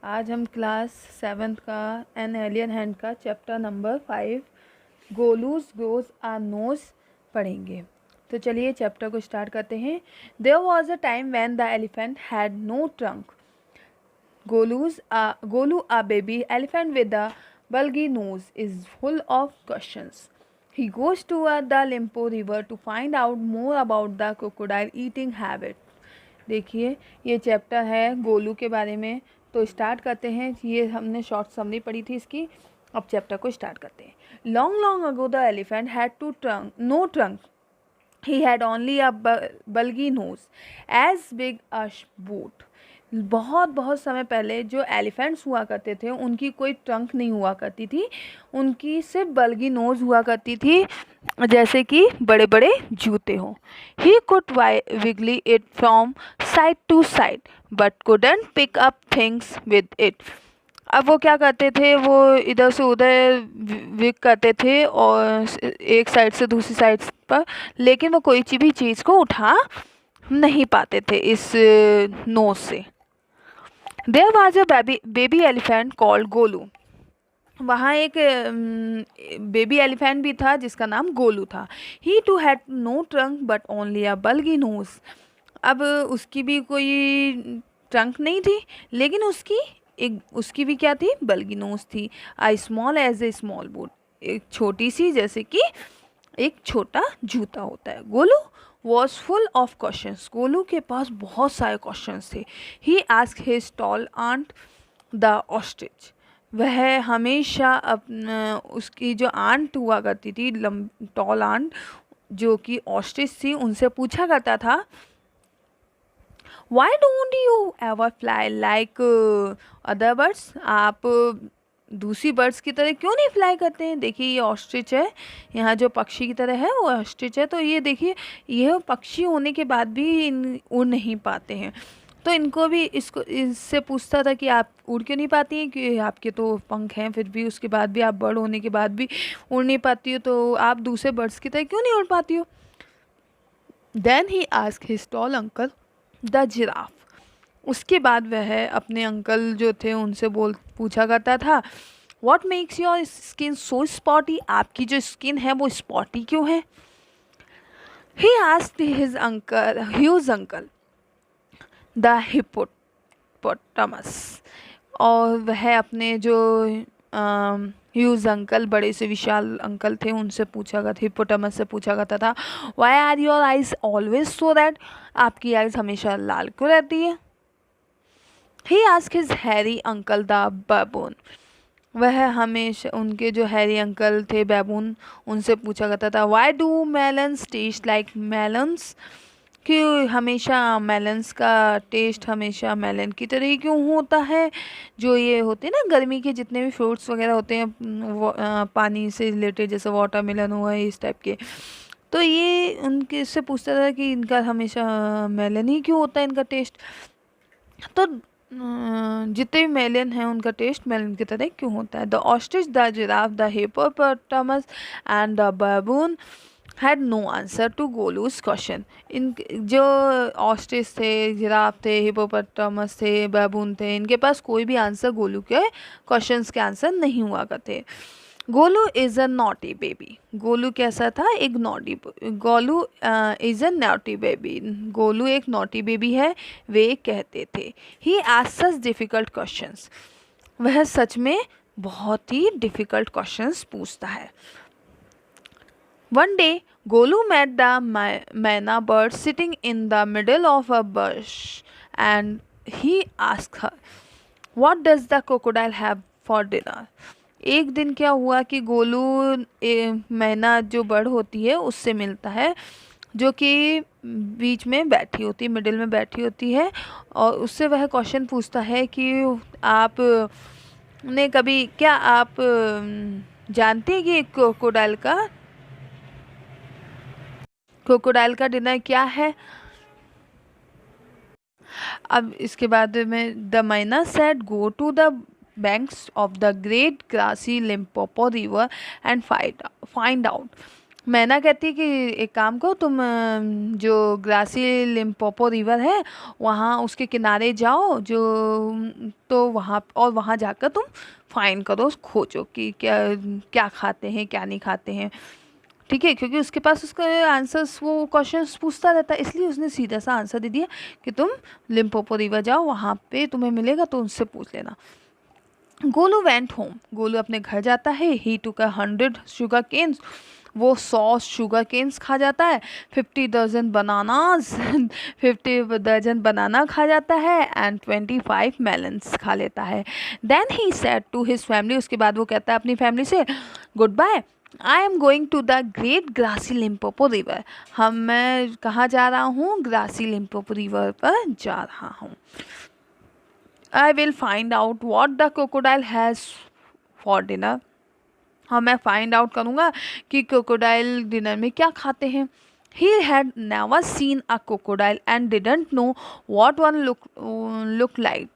आज हम class 7th का एन एलियन हैंड का chapter number 5 Golu grows a nose पढ़ेंगे। तो चलिए चैप्टर को स्टार्ट करते हैं। There was a time when the elephant had no trunk. Golu, a baby elephant with a bulgy nose, is full of questions. He goes toward the Limpo River to find out more about the crocodile eating habit. देखिए ये chapter है गोलू के बारे में। तो start करते हैं। ये हमने शॉर्ट समरी पढ़ी थी इसकी। अब चैप्टर को स्टार्ट करते हैं। Long long ago the elephant had two trunk no trunk. He had only a bulgy nose, as big as boat. बहुत बहुत समय पहले जो एलिफेंट्स हुआ करते थे उनकी कोई ट्रंक नहीं हुआ करती थी, उनकी सिर्फ बल्गी नोज़ हुआ करती थी, जैसे कि बड़े बड़े जूते हों. He could wiggle it from side to side, but couldn't pick up things with it. अब वो क्या करते थे, वो इधर से उधर विक करते थे और एक साइड से दूसरी साइड पर, लेकिन वो कोई भी चीज़ को उठा नहीं पाते थे इस नोज से. There was a baby elephant called Golu. वहाँ एक बेबी एलिफेंट भी था जिसका नाम गोलू था. He too had no trunk but only a bulgy nose. अब उसकी भी कोई ट्रंक नहीं थी, लेकिन उसकी भी क्या थी, बल्गी नोज थी. I small as a small boat. एक छोटी सी, जैसे कि एक छोटा जूता होता है. Golu was full of questions. Golu के पास बहुत सारे क्वेश्चंस थे. He asked his tall aunt the ostrich. वह हमेशा उसकी जो आंट हुआ करती थी, टॉल आंट जो कि ऑस्ट्रिच थी, उनसे पूछा करता था, why don't you ever fly like other birds. आप दूसरी बर्ड्स की तरह क्यों नहीं फ्लाई करते हैं. देखिए ये ऑस्ट्रिच है, यहाँ जो पक्षी की तरह है वो ऑस्ट्रिच है. तो ये देखिए, ये पक्षी होने के बाद भी उड़ नहीं पाते हैं. तो इनको भी इससे पूछता था कि आप उड़ क्यों नहीं पाती हैं, कि आपके तो पंख हैं, फिर भी उसके बाद भी आप बर्ड होने के बाद भी उड़ नहीं पाती हो, तो आप दूसरे बर्ड्स की तरह क्यों नहीं उड़ पाती हो. Then he asked his tall uncle the giraffe. उसके बाद वह अपने अंकल जो थे उनसे पूछा करता था, what makes your skin so spotty. आपकी जो स्किन है वो स्पॉटी क्यों है. He asked his uncle the hippopotamus. और वह अपने जो ह्यूज अंकल, बड़े से विशाल अंकल थे, उनसे हिप्पोटामस से पूछा करता था, why are your eyes always so red. आपकी आइज हमेशा लाल क्यों रहती है. He asked his hairy uncle the baboon. वह हमेशा उनके जो हैरी अंकल थे बैबून, उनसे पूछा करता था, why do melons taste like melons. कि हमेशा मेलन्स का टेस्ट हमेशा मेलन की तरह ही क्यों होता है. जो ये होते हैं ना गर्मी के जितने भी फ्रूट्स वगैरह होते हैं पानी से रिलेटेड, जैसे वाटरमेलन हुआ है, इस टाइप के. तो ये उनके से पूछता था कि इनका हमेशा मेलन ही क्यों होता है, इनका टेस्ट. तो जितने भी मेलन हैं उनका टेस्ट मेलन की तरह क्यों होता है. The ostrich, the giraffe, the hippopotamus and the baboon had no answer to Golu's question. इन जो ऑस्ट्रिच थे, जिराफ थे, हिप्पोपोटामस थे, बाबून थे, इनके पास कोई भी आंसर गोलू के क्वेश्चंस के आंसर नहीं हुआ करते. Golu is a naughty baby. Golu कैसा था, एक naughty. Golu is a naughty baby. Golu एक नॉटी बेबी है, वे कहते थे. He asked such difficult questions. वह सच में बहुत ही डिफ़िकल्ट क्वेश्चंस पूछता है. One day, Golu met the Maina bird sitting in the middle of a bush, and he asked her, "What does the crocodile have for dinner?" एक दिन क्या हुआ कि गोलू मैना जो बर्ड होती है उससे मिलता है, जो कि बीच में बैठी होती है, मिडिल में बैठी होती है, और उससे वह क्वेश्चन पूछता है कि आप ने कभी, क्या आप जानते हैं कि क्रोकोडाइल का डिनर क्या है. अब इसके बाद में the myna said, go to the banks of the great grassy Limpopo river and find out. मैना कहती है कि एक काम करो तुम, जो ग्रासी लिम्पोपो रिवर है वहाँ उसके किनारे जाओ, जो तो वहाँ और वहाँ जाकर तुम फाइंड करो, खोजो कि क्या क्या खाते हैं क्या नहीं खाते हैं। ठीक है, क्योंकि उसके पास उसका आंसर्स, वो क्वेश्चंस पूछता रहता है, इसलिए उसने सीधा सा आंसर दे दिया कि तुम लिम्पोपो रिवर जाओ, वहाँ पे तुम्हें मिलेगा तो उनसे पूछ लेना। गोलू वेंट होम, गोलू अपने घर जाता है। ही टुक 100 शुगर केन्स, वो 100 शुगर केन्स खा जाता है। 50 डजन बनानास 50 डजन बनाना खा जाता है एंड 25 मेलन्स खा लेता है। Then he said to his family, उसके बाद वो कहता है अपनी फैमिली से, good bye, I am going to the great grassy Limpopo river, मैं कहाँ जा रहा हूँ, ग्रासी लिम्पोपो रिवर पर जा रहा हूँ। I will find out what the crocodile has for dinner, हाँ मैं फाइंड आउट करूँगा कि क्रोकोडाइल डिनर में क्या खाते हैं। He had never seen a crocodile and didn't know what one look like,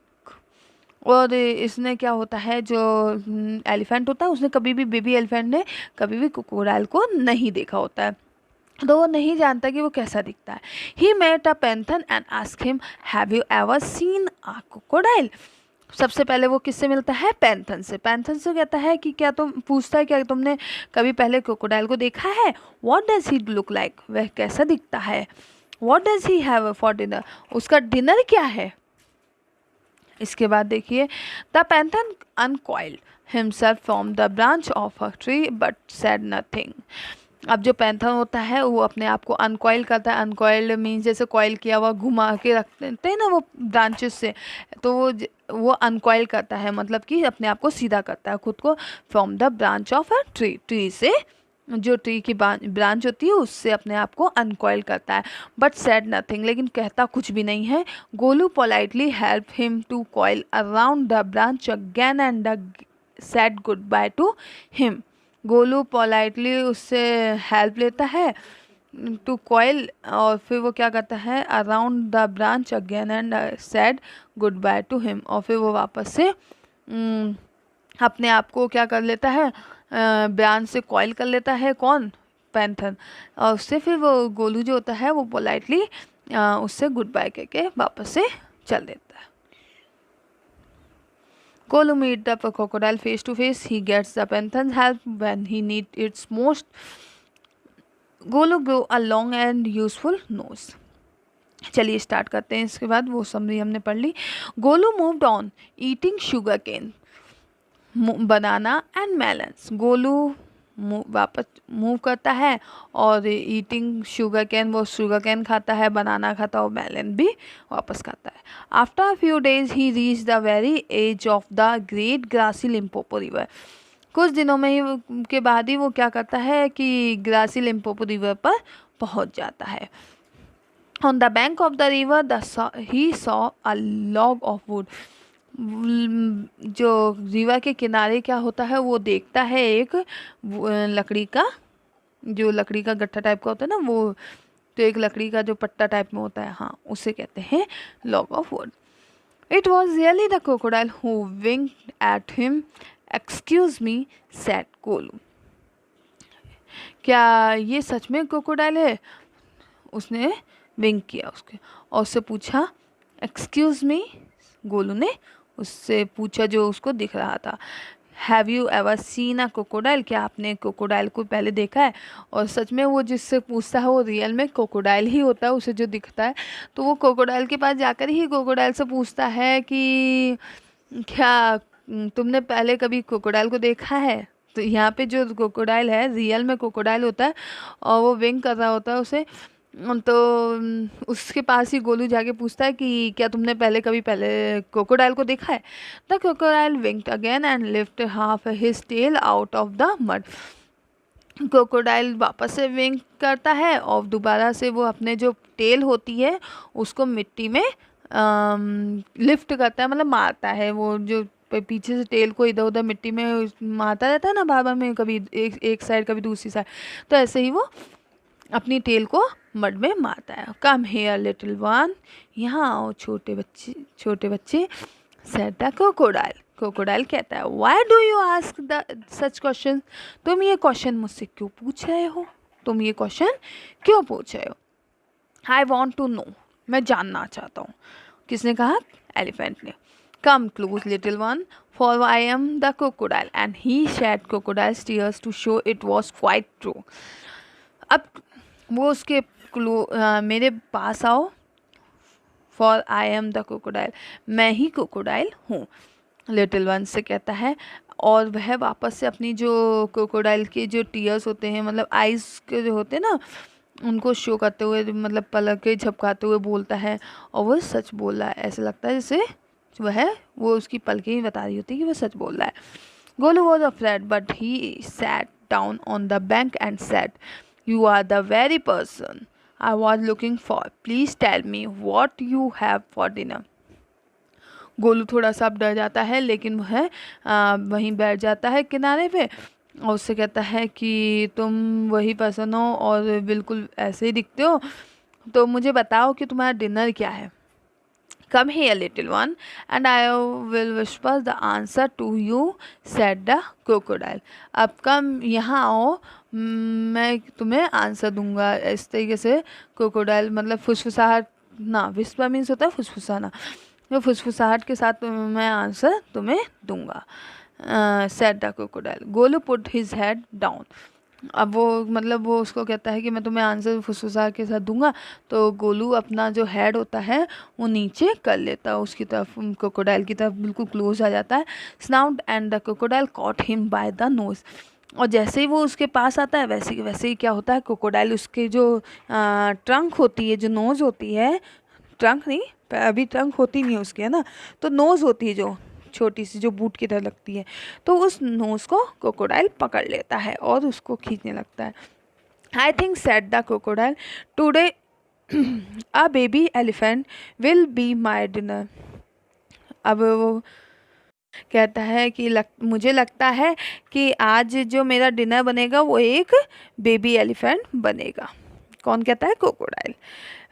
और इसने क्या होता है, जो एलिफेंट होता है उसने कभी भी, बेबी एलिफेंट ने कभी भी क्रोकोडाइल को नहीं देखा होता है, तो वो नहीं जानता कि वो कैसा दिखता है। He met a panther and ask him, have you ever seen a crocodile, सबसे पहले वो किससे मिलता है, पैंथर से। पैंथर से कहता है कि क्या तुम, पूछता है क्या तुमने कभी पहले क्रोकोडाइल को देखा है। What does he look like, वह कैसा दिखता है। What does he have for dinner, उसका डिनर क्या है। इसके बाद देखिए, the panther uncoiled himself from the branch of a tree but said nothing, अब जो पैंथर होता है वो अपने आप को अनकॉइल करता है। अनकॉइल्ड मीन्स जैसे कॉइल किया हुआ घुमा के रखते हैं ना वो ब्रांचेस से, तो वो अनकॉइल करता है, मतलब कि अपने आप को सीधा करता है खुद को। From the branch of a tree, tree से, जो ट्री की ब्रांच होती है उससे अपने आप को अनकॉइल करता है। बट सेड नथिंग, लेकिन कहता कुछ भी नहीं है। Golu politely help him to coil around the branch again and said good bye to him, Golu politely उससे हेल्प लेता है टू कॉइल, और फिर वो क्या करता है, around the branch again and said good bye to him, और फिर वो वापस से अपने आप को क्या कर लेता है, ब्रांच से कॉइल कर लेता है, कौन, पैंथर, और उससे फिर वो गोलू जो होता है वो पोलाइटली उससे गुड बाय करके वापस से चल देता है। Golu meet the crocodile face to face. He gets the panther's help when he needs its most. Golu grew a long and useful nose. चलिए स्टार्ट करते हैं। इसके बाद वो समरी हमने पढ़ ली। Golu moved on eating sugar cane, banana and melons, Golu वापस मूव करता है और ईटिंग शुगर कैन, वो शुगर कैन खाता है, बनाना खाता है और मेलन भी वापस खाता है। After a few days he reach the very edge of the great grassy Limpopo river, कुछ दिनों में ही के बाद ही वो क्या करता है कि ग्रासी लिम्पोपो रिवर पर पहुंच जाता है। On the bank of the river he saw a log of would, जो रिवर के किनारे क्या होता है वो देखता है एक लकड़ी का, जो लकड़ी का गट्ठा टाइप का होता है ना, वो तो एक लकड़ी का जो पट्टा टाइप में होता है, हाँ उसे कहते हैं log of wood. It was really the crocodile who winked at him, excuse me said Golu, क्या ये सच में क्रोकोडाइल है, उसने विंक किया उसके और उससे पूछा, एक्सक्यूज मी, गोलू ने उससे पूछा जो उसको दिख रहा था, have you ever seen a crocodile, क्या आपने क्रोकोडाइल को पहले देखा है। और सच में वो जिससे पूछता है वो रियल में क्रोकोडाइल ही होता है उसे जो दिखता है, तो वो क्रोकोडाइल के पास जाकर ही क्रोकोडाइल से पूछता है कि क्या तुमने पहले कभी क्रोकोडाइल को देखा है। तो यहाँ पे जो क्रोकोडाइल है रियल में क्रोकोडाइल होता है और वो विंक कर रहा होता है उसे, तो उसके पास ही गोलू जाके पूछता है कि क्या तुमने पहले क्रोकोडाइल को देखा है। The crocodile winked again and lift half his tail out of the mud, crocodile वापस से विंक करता है और दोबारा से वो अपने जो टेल होती है उसको मिट्टी में लिफ्ट करता है, मतलब मारता है, वो जो पीछे से टेल को इधर उधर मिट्टी में मारता रहता है ना बार बार में, कभी एक साइड कभी दूसरी साइड, तो ऐसे ही वो अपनी टेल को मड में मारता है। कम हेयर लिटिल वन, यहाँ आओ छोटे बच्चे, सेड द क्रोकोडाइल, क्रोकोडाइल कहता है, why do you ask the such question, तुम ये क्वेश्चन मुझसे क्यों पूछ रहे हो। तुम ये क्वेश्चन क्यों पूछ रहे हो? आई वॉन्ट टू नो, मैं जानना चाहता हूँ। किसने कहा? एलिफेंट ने। Come close little one, for I am the crocodile, and he shed crocodiles tears to show it was quite true. अब वो उसके मेरे पास आओ, for I am the crocodile, मैं ही क्रोकोडाइल हूँ, लिटिल वन से कहता है। और वह वापस से अपनी जो क्रोकोडाइल के जो टीयर्स होते हैं, मतलब आइज़ के जो होते हैं ना, उनको शो करते हुए, मतलब पलकें झपकाते हुए बोलता है, और वो सच बोल रहा है। ऐसा लगता है जैसे वो उसकी पलकें ही बता रही होती है कि वो सच बोल रहा है। Golu was afraid but he sat down on the bank and said, you are the very person I was looking for, please tell me what you have for dinner. Golu थोड़ा सा अब डर जाता है, लेकिन वह वहीं बैठ जाता है किनारे पे, और उससे कहता है कि तुम वही पर्सन हो और बिल्कुल ऐसे ही दिखते हो, तो मुझे बताओ कि तुम्हारा डिनर क्या है। Come here little one and I will whisper the answer to you, said the crocodile. अब कम यहाँ आओ, मैं तुम्हें आंसर दूंगा। इस तरीके से क्रोकोडाइल मतलब फुसफुसाहट ना, विस्पर मीन्स होता है फुसफुसाना, तो फुसफुसाहट के साथ मैं आंसर तुम्हें दूंगा, said the crocodile. Golu put his head down. अब वो मतलब वो उसको कहता है कि मैं तुम्हें आंसर फुसफुसाहट के साथ दूंगा, तो गोलू अपना जो हेड होता है वो नीचे कर लेता है, उसकी तरफ, क्रोकोडाइल की तरफ बिल्कुल क्लोज आ जाता है। Snout and the crocodile cot him by the nose. और जैसे ही वो उसके पास आता है, वैसे ही क्या होता है, क्रोकोडाइल उसके जो ट्रंक होती है, जो नोज होती है, ट्रंक नहीं, अभी ट्रंक होती नहीं है उसकी, है ना, तो नोज़ होती है जो छोटी सी, जो बूट की तरह लगती है, तो उस नोज़ को क्रोकोडाइल पकड़ लेता है और उसको खींचने लगता है। I think said the crocodile today a baby elephant will be my dinner. अब वो कहता है कि मुझे लगता है कि आज जो मेरा डिनर बनेगा वो एक बेबी एलिफेंट बनेगा। कौन कहता है? क्रोकोडाइल।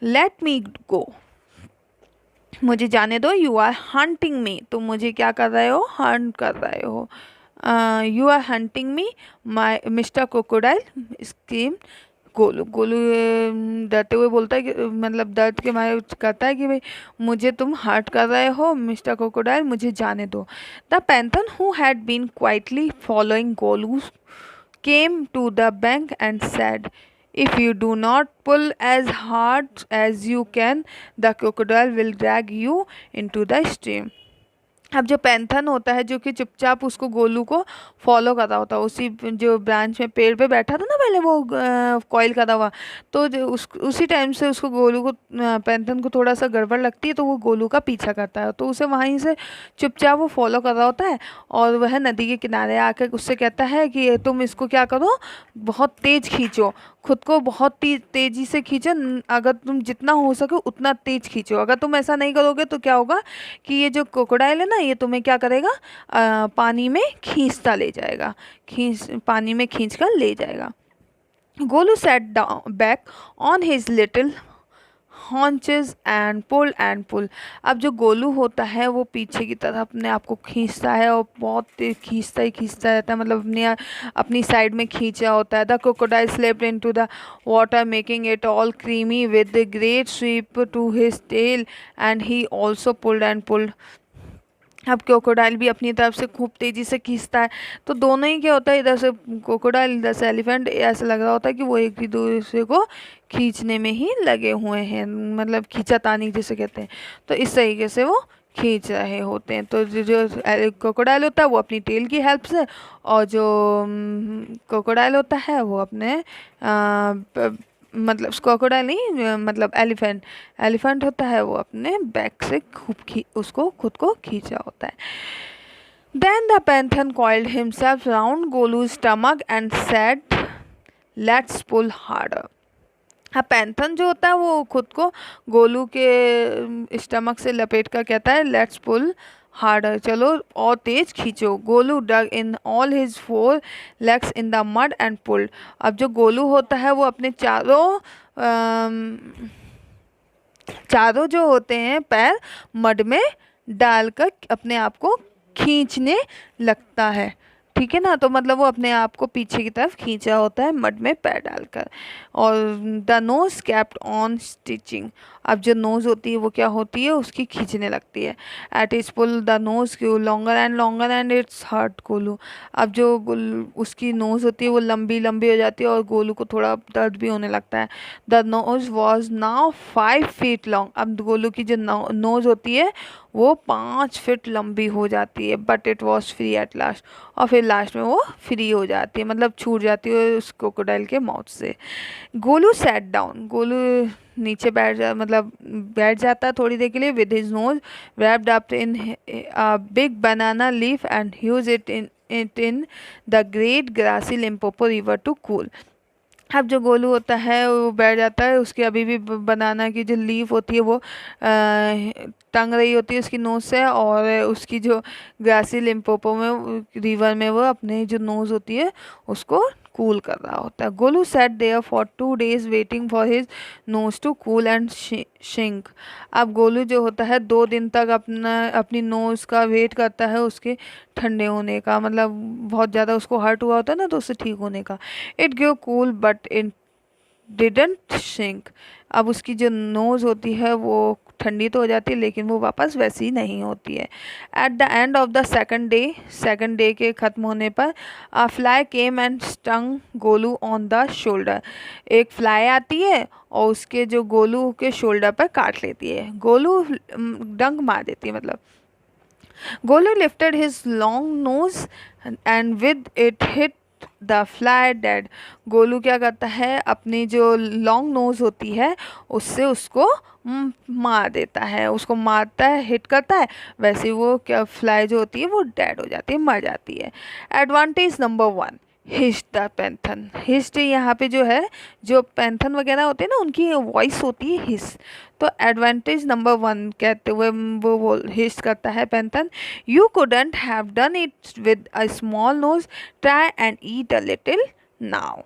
लेट मी गो, मुझे जाने दो। यू आर हंटिंग मी, तुम मुझे क्या कर रहे हो? हंट कर रहे हो। You are hunting me my mister crocodile, scream Golu. Golu डरते हुए बोलता है कि मतलब दर्द के मारे कहता है कि भाई मुझे तुम हर्ट कर रहे हो मिस्टर क्रोकोडाइल, मुझे जाने दो। The panther who had been quietly following Golu came to the bank and said, if you do not pull as hard as you can, the crocodile will drag you into the stream. अब जो पैंथन होता है, जो कि चुपचाप उसको गोलू को follow कर रहा होता है, उसी जो ब्रांच में पेड़ पे बैठा था ना पहले वो कॉइल करा हुआ, तो उसी टाइम से उसको गोलू को पैंथन को थोड़ा सा गड़बड़ लगती है, तो वो गोलू का पीछा करता है, तो उसे वहीं से चुपचाप वो फॉलो कर रहा होता है। और वह नदी के किनारे आकर उससे कहता है कि तुम इसको क्या करो, बहुत तेज़ खींचो, खुद को बहुत तेज़ी से खींचो, अगर तुम जितना हो सके उतना तेज़ खींचो। अगर तुम ऐसा नहीं करोगे तो क्या होगा कि ये जो क्रोकोडाइल है ना, ये तुम्हें क्या करेगा, पानी में खींचता ले जाएगा, पानी में खींच कर ले जाएगा। Golu sat down back on his little haunches and pull. अब जो गोलू होता है वो पीछे की तरफ अपने आप को खींचता है, और बहुत तेज खींचता रहता है, मतलब अपनी साइड में खींचा होता है। The crocodile slipped into the water making it all creamy with the great sweep to his tail and he also pulled and pulled. अब क्रोकोडाइल भी अपनी तरफ से खूब तेज़ी से खींचता है, तो दोनों ही क्या होता है, इधर से क्रोकोडाइल इधर से एलिफेंट, ऐसा लग रहा होता है कि वो एक ही दूसरे को खींचने में ही लगे हुए हैं, मतलब खींचातानी जिसे कहते हैं, तो इस तरीके से वो खींच रहे होते हैं। तो जो क्रोकोडाइल होता है वो अपनी टेल की हेल्प से, और जो क्रोकोडाइल होता है वो अपने मतलब क्रोकोडाइल नहीं, मतलब एलिफेंट होता है वो अपने बैक से उसको खुद को खींचा होता है। Then the panther coiled himself round Golu's stomach and said, "Let's pull harder." हाँ, पैंथन जो होता है वो खुद को गोलू के स्टमक से लपेट कर कहता है, लेट्स पुल हार्डर, चलो और तेज खींचो। Golu dug in all his 4 legs in the mud and pulled. अब जो गोलू होता है वो अपने चारों जो होते हैं पैर मड में डालकर अपने आप को खींचने लगता है। ठीक है ना। तो मतलब वो अपने आप को पीछे की तरफ खींचा होता है मड में पैर डालकर। और the nose kept on stitching, अब जो नोज होती है वो क्या होती है, उसकी खींचने लगती है। It is pull the nose longer and it's hurt Golu, अब जो उसकी नोज होती है वो लंबी लंबी हो जाती है और गोलू को थोड़ा दर्द भी होने लगता है। The nose was now 5 feet long, अब गोलू की जो नोज होती है वो 5 फीट लंबी हो जाती है। But it was free at last, और फिर लास्ट में वो फ्री हो जाती है, मतलब छूट जाती है उस क्रोकोडाइल के माउथ से। गोलू सैट डाउन, गोलू नीचे मतलब बैठ जाता है थोड़ी देर के लिए। With his nose wrapped up in a big banana leaf and used it in the great grassy Limpopo river to cool। अब जो गोलू होता है वो बैठ जाता है, उसकी अभी भी बनाना की जो लीफ होती है वो टंग रही होती है उसकी नोज से, और उसकी जो ग्रासी लिम्पोपो में रिवर में वो अपने जो नोज होती है उसको कूल कर रहा होता है। Golu sat there for 2 days waiting for his nose to cool and shrink, अब गोलू जो होता है 2 दिन तक अपनी नोज का वेट करता है उसके ठंडे होने का, मतलब बहुत ज़्यादा उसको हर्ट हुआ होता है ना तो उससे ठीक होने का। It give cool but it didn't shrink, अब उसकी जो नोज़ होती है वो ठंडी तो हो जाती है लेकिन वो वापस वैसी नहीं होती है। At the end of the second day के ख़त्म होने पर अ fly came and stung Golu on the shoulder, एक फ्लाई आती है और उसके जो गोलू के शोल्डर पर काट लेती है, गोलू डंक मार देती है मतलब। Golu lifted his long nose and with it hit the fly dead, Golu क्या करता है अपनी जो लॉन्ग नोज होती है उससे उसको मार देता है, उसको मारता है, हिट करता है, वैसे वो क्या फ्लाई जो होती है वो डेड हो जाती है, मर जाती है। Advantage number 1, hist the python, hist यहाँ पे जो है जो पैंथन वगैरह होते हैं ना उनकी वॉइस होती है हिस, तो एडवांटेज नंबर 1 कहते हुए वो हिस्ट करता है python. You couldn't have done it with a small nose, try and eat a little now,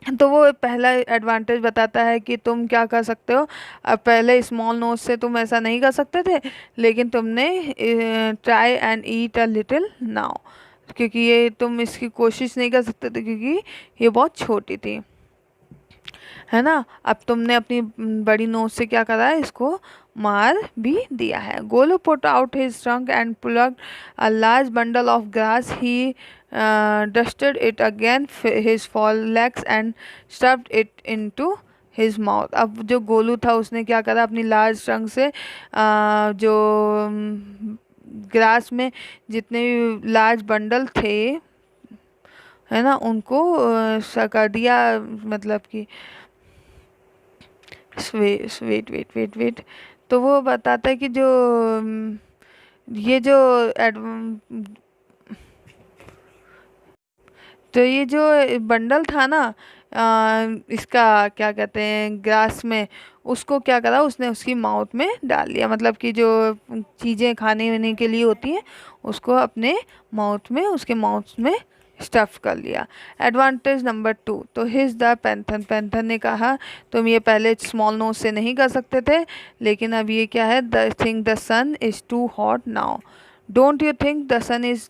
तो वो पहला एडवांटेज बताता है कि तुम क्या कर सकते हो, अब पहले स्मॉल नोज से तुम ऐसा नहीं कर सकते थे लेकिन तुमने try and eat a little now, क्योंकि ये तुम इसकी कोशिश नहीं कर सकते थे क्योंकि ये बहुत छोटी थी, है ना। अब तुमने अपनी बड़ी नोज से क्या करा है, इसको मार भी दिया है। Golu put out his trunk and plugged a large bundle of grass, he dusted it again his fall legs and stuffed it into his mouth, अब जो गोलू था उसने क्या करा, अपनी लार्ज ट्रंक से जो ग्रास में जितने भी लार्ज बंडल थे, है ना, उनको कर दिया, मतलब कि वेट वेट वेट वेट, तो वो बताता है कि जो ये जो तो ये जो बंडल था ना इसका क्या कहते हैं ग्रास में, उसको क्या करा उसने उसकी माउथ में डाल लिया, मतलब कि जो चीज़ें खाने वाने के लिए होती हैं उसको अपने माउथ में उसके माउथ में स्टफ कर लिया। एडवांटेज नंबर 2, तो हिज द पैंथन, पैंथन ने कहा तुम ये पहले स्मॉल नोज से नहीं कर सकते थे लेकिन अब ये क्या है, the think the sun is too hot now, don't you think the sun is,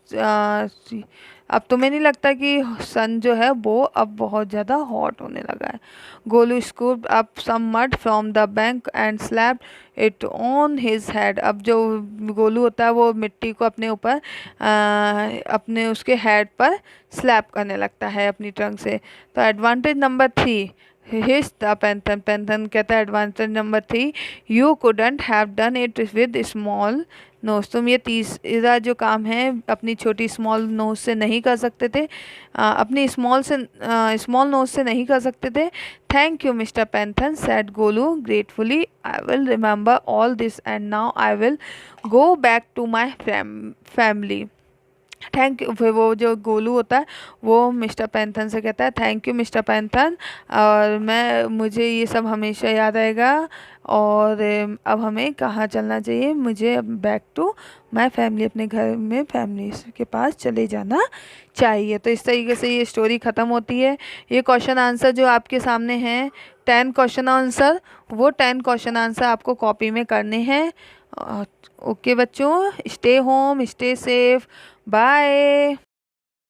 अब तुम्हें नहीं लगता कि सन जो है वो अब बहुत ज़्यादा हॉट होने लगा है। Golu scooped up some mud from the bank and slapped it on his head, अब जो गोलू होता है वो मिट्टी को अपने ऊपर अपने उसके हेड पर स्लैप करने लगता है अपनी टंग से। तो advantage number 3, his the panther, panther कहता है advantage number 3, you couldn't have done it with small nose, तुम ये तीसरा जो काम है अपनी छोटी स्मॉल नोज से नहीं कर सकते थे, अपनी स्मॉल नोज से नहीं कर सकते थे। Thank you mister python said Golu gratefully, I will remember all this and now I will go back to my family. Thank you, फिर वो जो गोलू होता है वो मिस्टर पैंथन से कहता है थैंक यू मिस्टर पैंथन, और मुझे ये सब हमेशा याद रहेगा, और अब हमें कहाँ चलना चाहिए, मुझे अब बैक टू माय फैमिली, अपने घर में फैमिली के पास चले जाना चाहिए। तो इस तरीके से ये स्टोरी ख़त्म होती है। ये क्वेश्चन आंसर जो आपके सामने हैं 10 क्वेश्चन आंसर, वो 10 क्वेश्चन आंसर आपको कॉपी में करने हैं। ओके बच्चों, stay home, stay safe, bye.